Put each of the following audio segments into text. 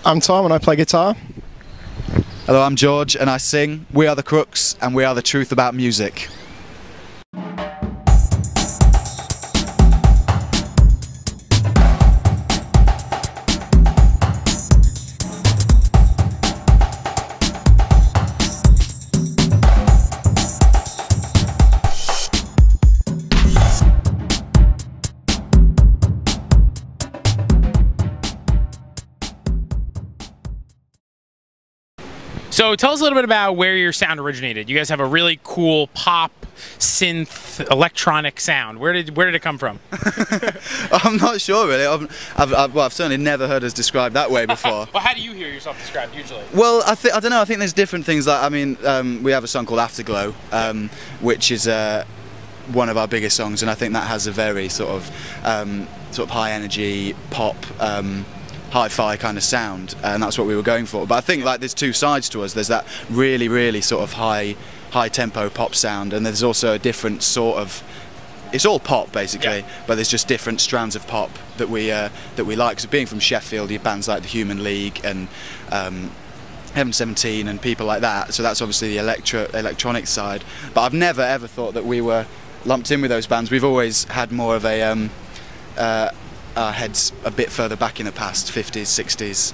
I'm Tom and I play guitar. Hello, I'm George and I sing. We are the Crookes and we are the truth about music. So tell us a little bit about where your sound originated. You guys have a really cool pop, synth, electronic sound. Where did it come from? I'm not sure really. I've certainly never heard us described that way before. Well, how do you hear yourself described usually? Well, I don't know. I think there's different things. Like, I mean, we have a song called Afterglow, which is one of our biggest songs, and I think that has a very sort of high energy pop. Hi-fi kind of sound, and that's what we were going for. But I think like there's two sides to us. There's that really sort of high tempo pop sound, and there's also a different sort of, it's all pop basically, but there's just different strands of pop that we like. So being from Sheffield, you have bands like the Human League and Heaven 17 and people like that. So that's obviously the electronic side. But I've never ever thought that we were lumped in with those bands. We've always had more of a our heads a bit further back in the past, 50s, 60s.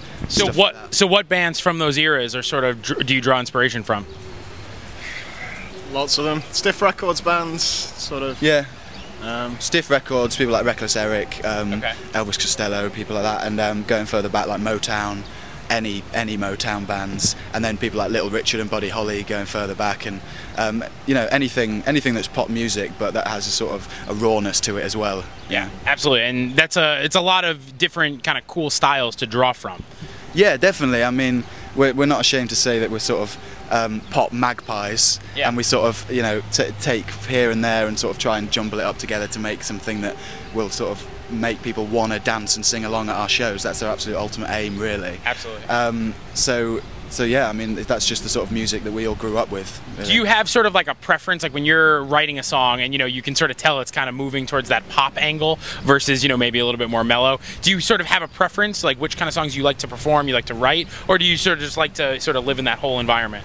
So what bands from those eras are sort of do you draw inspiration from? Lots of them. Stiff Records bands, sort of. Yeah. Stiff Records, people like Reckless Eric, Elvis, Costello, people like that, and going further back like Motown, any Motown bands, and then people like Little Richard and Buddy Holly going further back, and you know, anything that's pop music but that has a sort of a rawness to it as well. Yeah, absolutely, and it's a lot of different kind of cool styles to draw from. Yeah, definitely. I mean, we're not ashamed to say that we're sort of pop magpies, and we sort of, you know, take here and there and sort of try and jumble it up together to make something that will sort of make people want to dance and sing along at our shows. That's our absolute ultimate aim, really. Absolutely. So yeah, I mean, that's just the sort of music that we all grew up with. Do you have sort of like a preference, like when you're writing a song and, you know, you can sort of tell it's kind of moving towards that pop angle versus, you know, maybe a little bit more mellow? Do you sort of have a preference, like which kind of songs you like to perform, you like to write, or do you sort of just like to sort of live in that whole environment?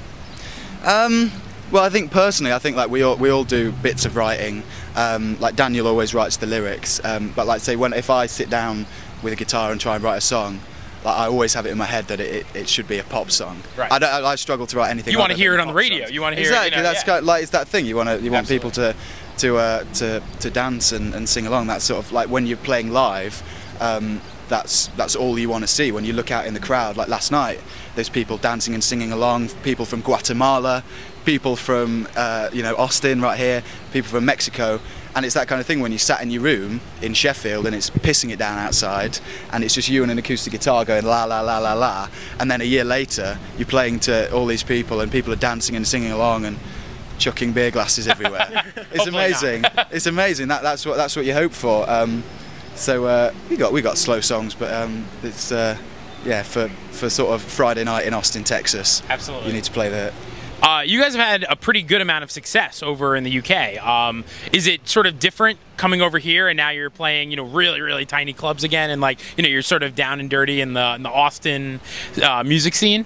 Well, I think personally, I think like we all do bits of writing. Like Daniel always writes the lyrics, but like say if I sit down with a guitar and try and write a song, like I always have it in my head that it should be a pop song. Right. I struggle to write anything. You want to hear it on the radio. Songs. You want to hear exactly. It, you know, that's kind of, like it's that thing you want people to dance and sing along. That's sort of like when you're playing live. That's all you want to see when you look out in the crowd. Like last night, there's people dancing and singing along. People from Guatemala, people from you know, Austin right here, people from Mexico. And it's that kind of thing when you sat in your room in Sheffield and it's pissing it down outside and it's just you and an acoustic guitar going la la la la la, and then a year later you're playing to all these people and people are dancing and singing along and chucking beer glasses everywhere. It's amazing. It's amazing. That's what you hope for. So we got slow songs, but it's yeah, for sort of Friday night in Austin, Texas. Absolutely. You need to play that. You guys have had a pretty good amount of success over in the UK. Is it sort of different coming over here and now you're playing, you know, really tiny clubs again, and like, you know, you're sort of down and dirty in the Austin music scene?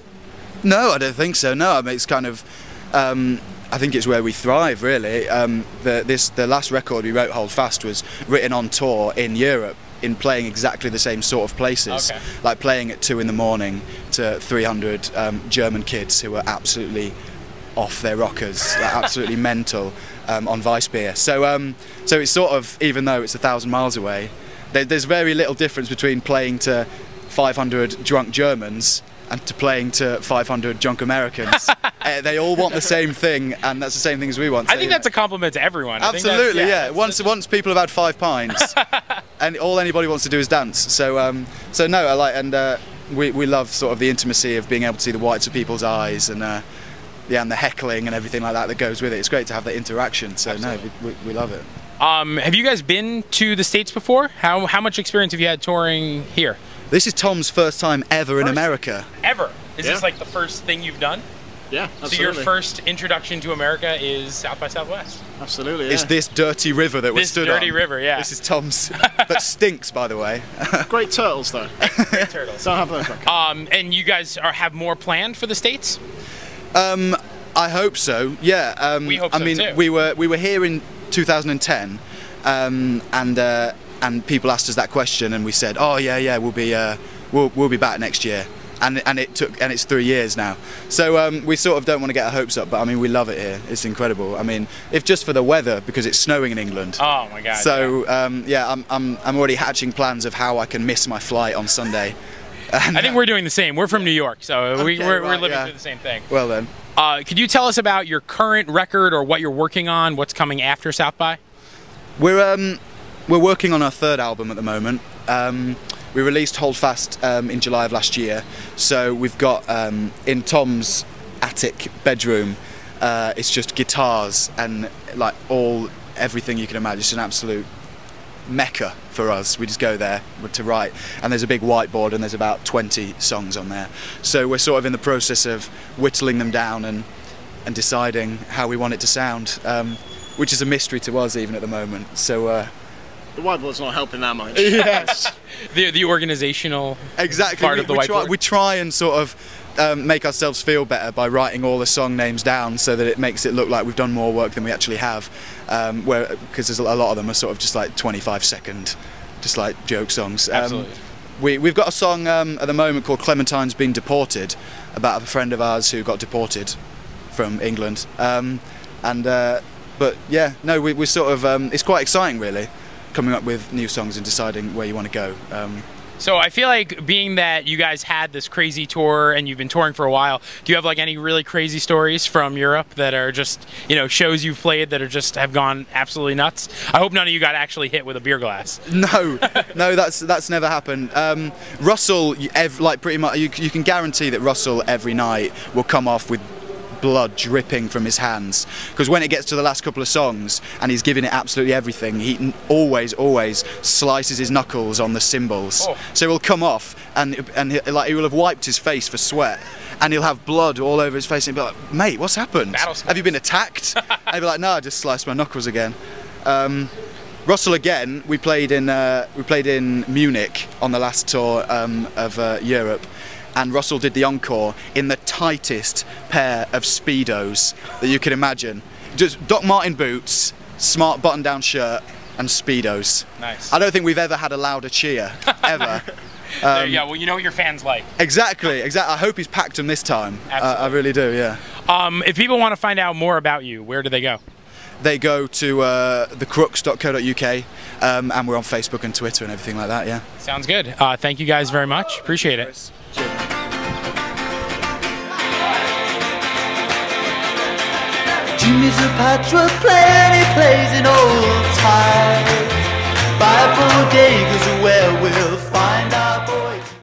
No, I don't think so. No, I mean, it's kind of I think it's where we thrive, really. The last record we wrote, Hold Fast, was written on tour in Europe, in playing exactly the same sort of places, like playing at 2 in the morning to 300 German kids who were absolutely off their rockers, like absolutely mental, on Weiss beer. So it's sort of, even though it's 1,000 miles away, there's very little difference between playing to 500 drunk Germans and to playing to 500 drunk Americans. They all want the same thing, and that's the same thing as we want. So, I think that's a compliment to everyone. Absolutely, yeah. Once people have had 5 pints, and all anybody wants to do is dance. So so no, I like, and we love sort of the intimacy of being able to see the whites of people's eyes, and yeah, and the heckling and everything like that goes with it. It's great to have that interaction. So absolutely. No, we love it. Have you guys been to the States before? How much experience have you had touring here? This is Tom's first time ever in America. Ever? Is this like the first thing you've done? Yeah, absolutely. So your first introduction to America is South by Southwest. Absolutely, yeah. It's this dirty river that we stood on. This dirty river, yeah. This is Tom's. That stinks, by the way. Great turtles, though. Great turtles. Don't have those back. And you guys have more planned for the States? I hope so. Yeah. We hope so, I mean, too. we were here in 2010, and people asked us that question, and we said, "Oh yeah, we'll be back next year." And it's 3 years now. So we sort of don't want to get our hopes up, but I mean, we love it here. It's incredible. I mean, if just for the weather, because it's snowing in England. Oh my God. So yeah, I'm already hatching plans of how I can miss my flight on Sunday. And, I think we're doing the same. We're from New York, so we're right, living yeah. through the same thing. Well then. Could you tell us about your current record or what you're working on? What's coming after South by? We're working on our third album at the moment. We released Hold Fast in July of last year, so we've got in Tom's attic bedroom, it's just guitars and like everything you can imagine. It's an absolute mecca for us. We just go there to write, and there's a big whiteboard and there's about 20 songs on there. So we're sort of in the process of whittling them down and deciding how we want it to sound, which is a mystery to us even at the moment. So. The whiteboard's not helping that much. Yes. The organizational exactly. part of the whiteboard. We try and sort of make ourselves feel better by writing all the song names down, so that it makes it look like we've done more work than we actually have. Because there's a lot of them are sort of just like 25-second, just like joke songs. Absolutely. We've got a song at the moment called Clementine's Been Deported, about a friend of ours who got deported from England. But yeah, no, we sort of it's quite exciting really, coming up with new songs and deciding where you want to go. So I feel like, being that you guys had this crazy tour and you've been touring for a while, do you have like any really crazy stories from Europe that are just, you know, shows you've played that are just have gone absolutely nuts? I hope none of you got actually hit with a beer glass. No, that's never happened. Russell, like pretty much, you can guarantee that Russell every night will come off with blood dripping from his hands, because when it gets to the last couple of songs and he's giving it absolutely everything, he always slices his knuckles on the cymbals. So he'll come off and he will have wiped his face for sweat, and he'll have blood all over his face, and he'll be like, "Mate, what's happened? Have you been attacked?" And he'll be like, "No, I just sliced my knuckles again." Russell again, we played in Munich on the last tour of Europe, and Russell did the encore in the tightest pair of Speedos that you can imagine. Just Doc Marten boots, smart button-down shirt, and Speedos. Nice. I don't think we've ever had a louder cheer, ever. There you go. Well, you know what your fans like. Exactly. I hope he's packed them this time. I really do, yeah. If people want to find out more about you, where do they go? They go to thecrookes.co.uk, and we're on Facebook and Twitter and everything like that, yeah. Sounds good. Thank you guys very much. Appreciate it. Jimmy's a patch will play and he plays in old time by bodega